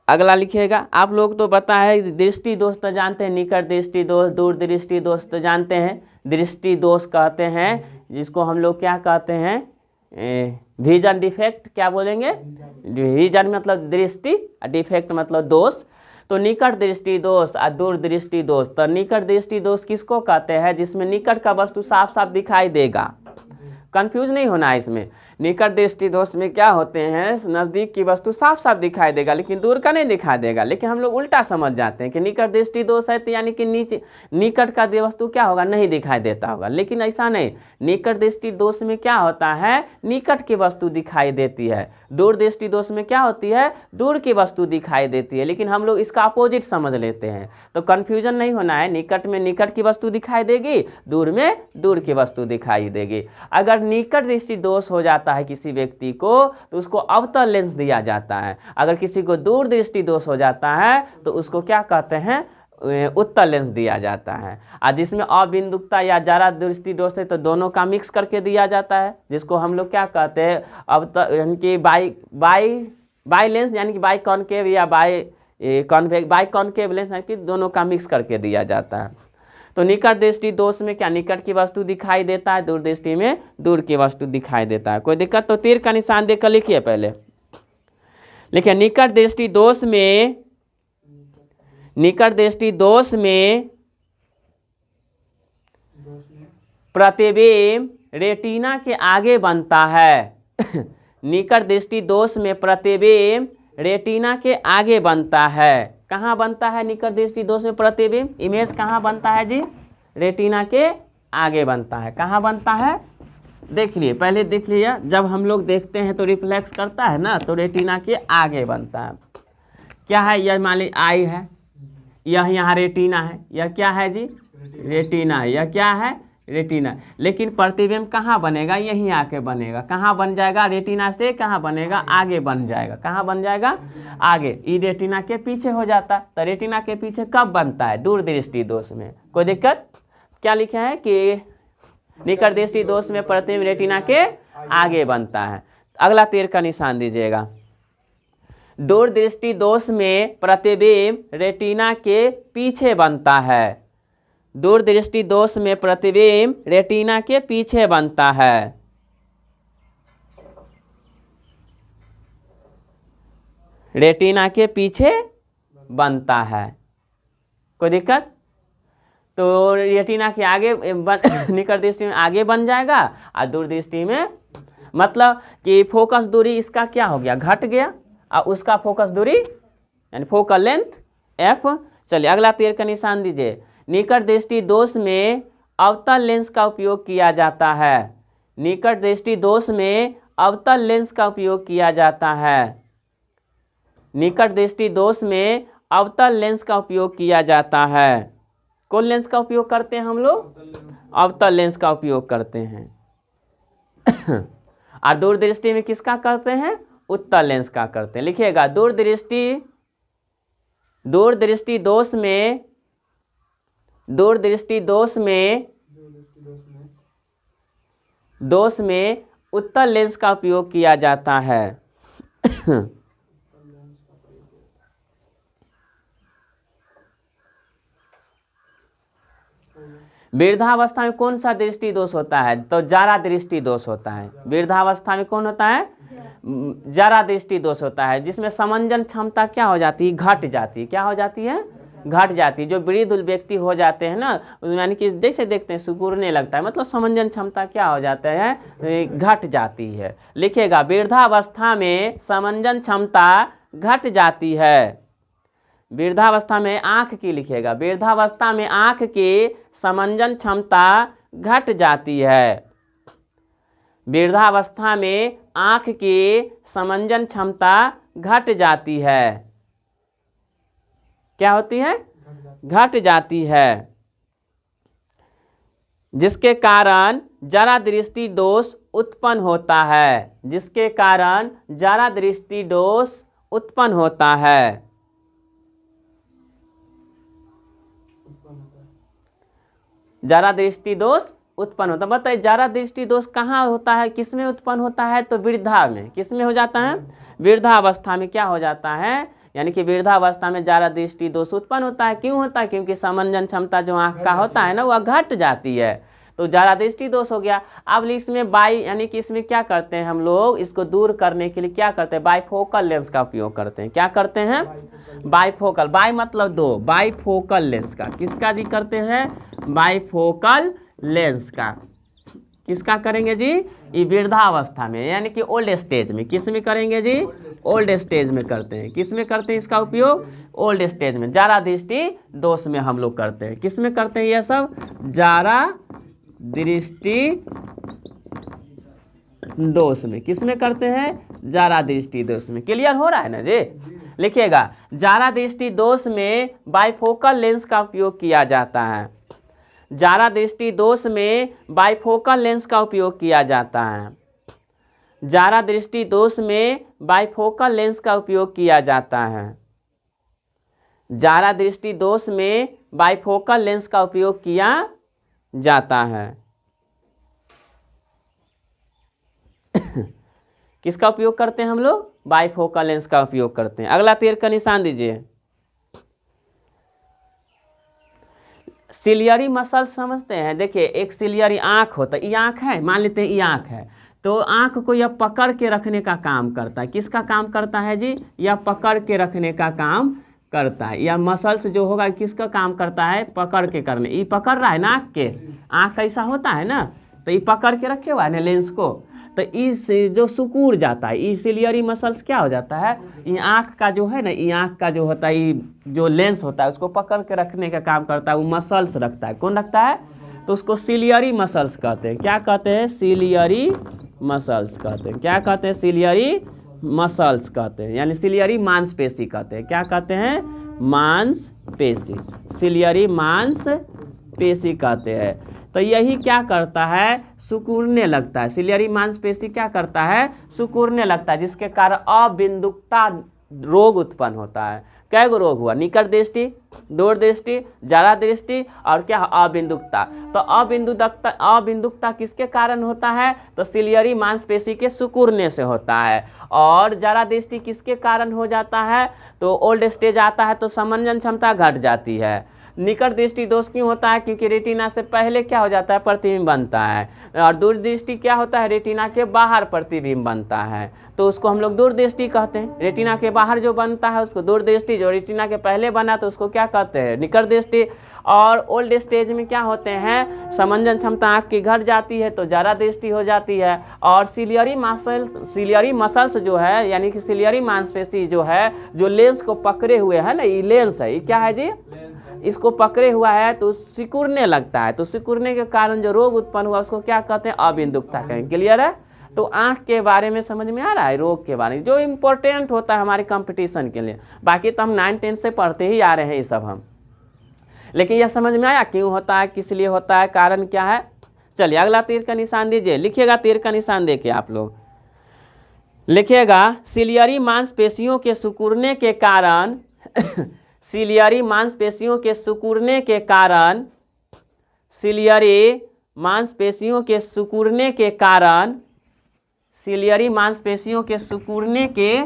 अगला लिखिएगा, आप लोग तो पता है दृष्टि दोष तो जानते हैं, निकट दृष्टि दोष, दूर दृष्टि दोष तो जानते हैं। दृष्टि दोष कहते हैं जिसको हम लोग क्या कहते हैं, विजन डिफेक्ट, क्या बोलेंगे, विजन मतलब दृष्टि, डिफेक्ट मतलब दोष। तो निकट दृष्टि दोष और दूर दृष्टि दोष। तो निकट दृष्टि दोष किसको कहते हैं, जिसमें निकट का वस्तु साफ साफ दिखाई देगा, कंफ्यूज नहीं होना है इसमें। निकट दृष्टि दोष में क्या होते हैं, नज़दीक की वस्तु साफ साफ दिखाई देगा लेकिन दूर का नहीं दिखाई देगा। लेकिन हम लोग उल्टा समझ जाते हैं कि निकट दृष्टि दोष है तो यानी कि नीचे निकट का वस्तु क्या होगा, नहीं दिखाई देता होगा। लेकिन ऐसा नहीं, निकट दृष्टि दोष में क्या होता है, निकट की वस्तु दिखाई देती है। दूर दृष्टि दोष में क्या होती है, दूर की वस्तु दिखाई देती है। लेकिन हम लोग इसका अपोजिट समझ लेते हैं, तो कन्फ्यूजन नहीं होना है। निकट में निकट की वस्तु दिखाई देगी, दूर में दूर की वस्तु दिखाई देगी। अगर निकट दृष्टि दोष हो जाता है किसी व्यक्ति को तो उसको अवतल लेंस दिया जाता है। अगर किसी को दूर दृष्टि दोष हो जाता है तो उसको क्या कहते हैं, उत्तल लेंस दिया जाता है। और जिसमें अबिंदुकता या जरा दृष्टि दोष है तो दोनों का मिक्स करके दिया जाता है, जिसको हम लोग क्या कहते हैं, अवतल यानी कि बाई लेंस यानी कि बाई कॉनकेव या बाई कॉनकेव लेंस यानी कि दोनों का मिक्स करके दिया जाता है। तो निकट दृष्टि दोष में क्या, निकट की वस्तु दिखाई देता है, दूर दृष्टि में दूर की वस्तु दिखाई देता है। कोई दिक्कत तो तीर का निशान देकर लिखिए, पहले लिखिए निकट दृष्टि दोष में, निकट दृष्टि दोष में प्रतिबिंब रेटिना के आगे बनता है। निकट दृष्टि दोष में प्रतिबिंब रेटिना के आगे बनता है। कहाँ बनता है निकट दृष्टि दोष में प्रतिबिंब, इमेज कहाँ बनता है जी, रेटिना के आगे बनता है। कहाँ बनता है, देख लिए, पहले देख लिया, जब हम लोग देखते हैं तो रिफ्लेक्स करता है ना, तो रेटिना के आगे बनता है। क्या है, यह मान लीजिए आई है, यह यहाँ रेटिना है, यह क्या है जी, रेटिना है, यह क्या है, रेटिना। लेकिन प्रतिबिंब कहाँ बनेगा, यहीं आके बनेगा। कहाँ बन जाएगा, रेटिना से कहाँ बनेगा, आगे बन जाएगा। कहाँ बन जाएगा, आगे। ई रेटिना के पीछे हो जाता, तो रेटिना के पीछे कब बनता है, दूर दृष्टि दोष में। कोई दिक्कत, क्या लिखे है कि निकट दृष्टि दोष में प्रतिबिंब रेटिना के आगे बनता है। अगला तीर का निशान दीजिएगा। दूर दृष्टि दोष में प्रतिबिंब रेटिना के पीछे बनता है। दूर दृष्टि दोष में प्रतिबिंब रेटिना के पीछे बनता है। रेटिना के पीछे बनता है। कोई दिक्कत, तो रेटिना के आगे निकट दृष्टि में आगे बन जाएगा और दूर दृष्टि में मतलब कि फोकस दूरी इसका क्या हो गया, घट गया, और उसका फोकस दूरी यानी फोकल लेंथ एफ। चलिए अगला तीर का निशान दीजिए। निकट दृष्टि दोष में अवतल लेंस का उपयोग किया जाता है। निकट दृष्टि दोष में अवतल लेंस का उपयोग किया जाता है। निकट दृष्टि दोष में अवतल लेंस का उपयोग किया जाता है। कौन लेंस का उपयोग करते हैं हम लोग, अवतल लेंस का उपयोग करते हैं। और दूर दृष्टि में किसका करते हैं, उत्तल लेंस का करते हैं। लिखिएगा, दूर दृष्टि दोष में, दूर दृष्टि दोष में उत्तल लेंस का उपयोग किया जाता है। वृद्धावस्था में कौन सा दृष्टि दोष होता है, तो जारा दृष्टि दोष होता है। वृद्धावस्था में कौन होता है, जारा दृष्टि दोष होता है, जिसमें समंजन क्षमता क्या हो जाती है, घट जाती है। क्या हो जाती है, घट जाती है। जो वृद्ध व्यक्ति हो जाते हैं ना, यानी कि जैसे देखते हैं सिकुड़ने लगता है, मतलब समंजन क्षमता क्या हो जाता है, घट जाती है। लिखिएगा, वृद्धावस्था में समंजन क्षमता घट जाती है। वृद्धावस्था में आँख की, लिखिएगा, वृद्धावस्था में आँख की समंजन क्षमता घट जाती है। वृद्धावस्था में आँख की समंजन क्षमता घट जाती है। क्या होती है, घट जाती है, जिसके कारण जरा दृष्टि दोष उत्पन्न होता है। जिसके कारण जरा दृष्टि दोष उत्पन्न होता है। जरा दृष्टि दोष उत्पन्न होता है। बताइए, जरा दृष्टि दोष कहाँ होता है, किसमें उत्पन्न होता है, तो वृद्धा में। किसमें हो जाता है, वृद्धावस्था में क्या हो जाता है यानी कि वृद्धावस्था में जारा दृष्टि दोष उत्पन्न होता है। क्यों होता है? क्योंकि समंजन क्षमता जो आँख का होता है ना वह घट जाती है, तो जारा दृष्टि दोष हो गया। अब इसमें यानी कि इसमें क्या करते हैं हम लोग, इसको दूर करने के लिए क्या करते हैं, बाइफोकल लेंस का उपयोग करते हैं। क्या करते हैं? बाइफोकल, बाई मतलब दो, बाइफोकल लेंस का। किसका जी करते हैं? बाइफोकल लेंस का। किसका करेंगे जी? ये वृद्धावस्था में, यानी कि ओल्ड स्टेज में। किस में करेंगे जी? ओल्ड स्टेज में करते हैं। किस में करते हैं इसका उपयोग? ओल्ड स्टेज में, जारा दृष्टि दोष में हम लोग करते हैं। किस में करते हैं ये सब? जारा दृष्टि दोष में। किस में करते हैं? जारा दृष्टि दोष में। क्लियर हो रहा है ना जी? लिखिएगा, जारा दृष्टि दोष में बाइफोकल लेंस का उपयोग किया जाता है। जारा दृष्टि दोष में बाइफोकल लेंस का उपयोग किया जाता है। जारा दृष्टि दोष में बाइफोकल लेंस का उपयोग किया जाता है। जारा दृष्टि दोष में बाइफोकल लेंस का उपयोग किया जाता है। किसका उपयोग करते हैं हम लोग? बाइफोकल लेंस का उपयोग करते हैं। अगला तीर का निशान दीजिए। सिलियरी मसल समझते हैं? देखिए, एक सिलियरी आँख होता है, ये आँख है, मान लेते हैं ये आँख है, तो आँख को यह पकड़ के रखने का काम करता है। किसका काम करता है जी? यह पकड़ के रखने का काम करता है। यह मसल्स जो होगा किसका काम करता है? पकड़ के करने। ये पकड़ रहा है ना आँख के, आँख ऐसा होता है ना, तो ये पकड़ के रखे हुआ है ना लेंस को, तो इस जो सुकूर जाता है, ये सिलियरी मसल्स क्या हो जाता है, ये आँख का जो है ना, ये आँख का जो होता है, ये जो लेंस होता है उसको पकड़ के रखने का काम करता है, वो मसल्स रखता है। कौन रखता है? तो उसको सिलियरी मसल्स कहते हैं। क्या कहते हैं? सिलियरी मसल्स कहते हैं। क्या कहते हैं? सिलियरी मसल्स कहते हैं, यानी सिलियरी मांसपेशी कहते हैं। क्या कहते हैं? मांसपेशी, सिलियरी मांसपेशी कहते हैं। तो यही क्या करता है? सिकुड़ने लगता है। सिलियरी मांसपेशी क्या करता है? सिकुड़ने लगता है, जिसके कारण अबिंदुकता रोग उत्पन्न होता है। कै गो रोग हुआ? निकट दृष्टि, दूर दृष्टि, जारा दृष्टि और क्या? अबिंदुकता। तो अबिंदुकता किसके कारण होता है? तो सिलियरी मांसपेशी के सिकुड़ने से होता है। और जारा दृष्टि किसके कारण हो जाता है? तो ओल्ड स्टेज आता है तो समंजन क्षमता घट जाती है। निकट दृष्टि दोष क्यों होता है? क्योंकि रेटिना से पहले क्या हो जाता है? प्रतिबिंब बनता है। और दूर दृष्टि क्या होता है? रेटिना के बाहर प्रतिबिंब बनता है, तो उसको हम लोग दूर दृष्टि कहते हैं। रेटिना के बाहर जो बनता है उसको दूर दृष्टि, जो रेटिना के पहले बना तो उसको क्या कहते हैं? निकट दृष्टि। और ओल्ड स्टेज में क्या होते हैं? समंजन क्षमता आँख की घट जाती है तो जारा दृष्टि हो जाती है। और सिलियरी मसल्स जो है, यानी कि सिलियरी मांसपेशी जो है, जो लेंस को पकड़े हुए है ना, ये लेंस है, ये क्या है जी? इसको पकड़े हुआ है तो सिकुड़ने लगता है, तो सिकुड़ने के कारण जो रोग उत्पन्न हुआ उसको क्या कहते हैं? अबिंदुकता कहेंगे। क्लियर है? तो आँख के बारे में समझ में आ रहा है, रोग के बारे में जो इम्पोर्टेंट होता है हमारे कंपटीशन के लिए। बाकी तो हम 9-10 से पढ़ते ही आ रहे हैं ये सब हम, लेकिन यह समझ में आया क्यों होता है, किस लिए होता है, कारण क्या है? चलिए अगला तीर का निशान दीजिए। लिखिएगा, तीर का निशान देखिए आप लोग, लिखिएगा सिलियरी मांसपेशियों के सिकुड़ने के कारण सिलियरी मांसपेशियों के सिकुड़ने के कारण, सिलियरी मांसपेशियों के सिकुड़ने के कारण, सिलियरी मांसपेशियों के सिकुड़ने के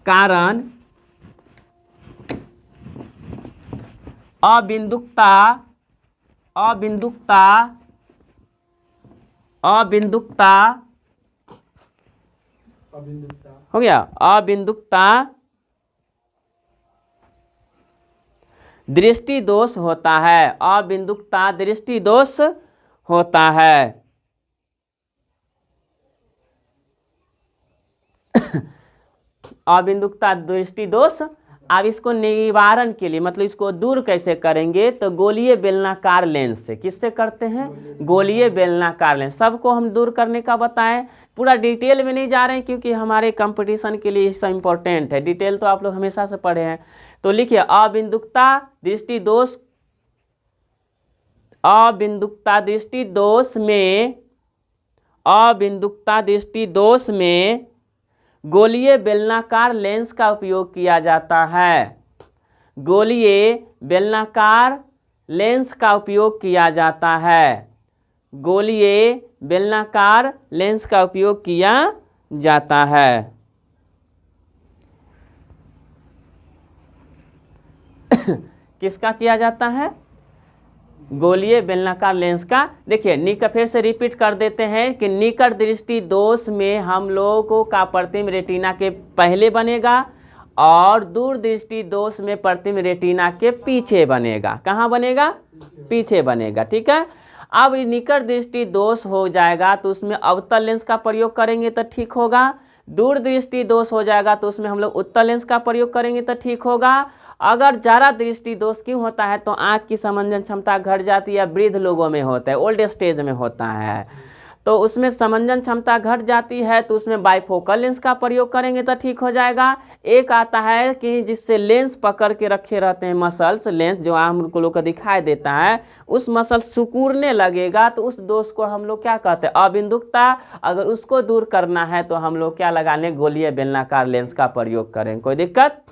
कारण अबिंदुकता अबिंदुकता अबिंदुकता हो गया, अबिंदुकता दृष्टि दोष होता है। अबिंदुकता दृष्टि दोष होता है। अबिंदुकता दृष्टि दोष। अब इसको निवारण के लिए, मतलब इसको दूर कैसे करेंगे, तो गोलीय बेलनाकार लेंस से। किससे करते हैं? गोलीय बेलनाकार लेंस। सबको हम दूर करने का बताएं, पूरा डिटेल में नहीं जा रहे हैं क्योंकि हमारे कंपटीशन के लिए इसका इम्पोर्टेंट है। डिटेल तो आप लोग हमेशा से पढ़े हैं। तो लिखिए, अबिंदुकता दृष्टि दोष, अबिंदुकता दृष्टि दोष में, अबिंदुकता दृष्टि दोष में गोलीय बेलनाकार लेंस का उपयोग किया जाता है। गोलीय बेलनाकार लेंस का उपयोग किया जाता है। गोलीय बेलनाकार लेंस का उपयोग किया जाता है। किसका किया जाता है? गोलीय बेलनाकार लेंस का। देखिए फिर से रिपीट कर देते हैं कि निकट दृष्टि दोष में हम लोगों का प्रतिबिंब रेटिना के पहले बनेगा और दूर दृष्टि दोष में प्रतिबिंब रेटिना के पीछे बनेगा। कहाँ बनेगा? पीछे बनेगा। ठीक है। अब निकट दृष्टि दोष हो जाएगा तो उसमें अवतल लेंस का प्रयोग करेंगे तो ठीक होगा। दूर दृष्टि दोष हो जाएगा तो उसमें हम लोग उत्तल लेंस का प्रयोग करेंगे तो ठीक होगा। अगर ज़्यादा दृष्टि दोष क्यों होता है? तो आँख की समंजन क्षमता घट जाती है, वृद्ध लोगों में होता है, ओल्ड स्टेज में होता है, तो उसमें समंजन क्षमता घट जाती है तो उसमें बाइफोकल लेंस का प्रयोग करेंगे तो ठीक हो जाएगा। एक आता है कि जिससे लेंस पकड़ के रखे रहते हैं मसल्स, लेंस जो हम लोग को दिखाई देता है, उस मसल सिकुड़ने लगेगा तो उस दोष को हम लोग क्या कहते हैं? अबिंदुकता। अगर उसको दूर करना है तो हम लोग क्या लगाने? गोलीय बेलनाकार लेंस का प्रयोग करें। कोई दिक्कत?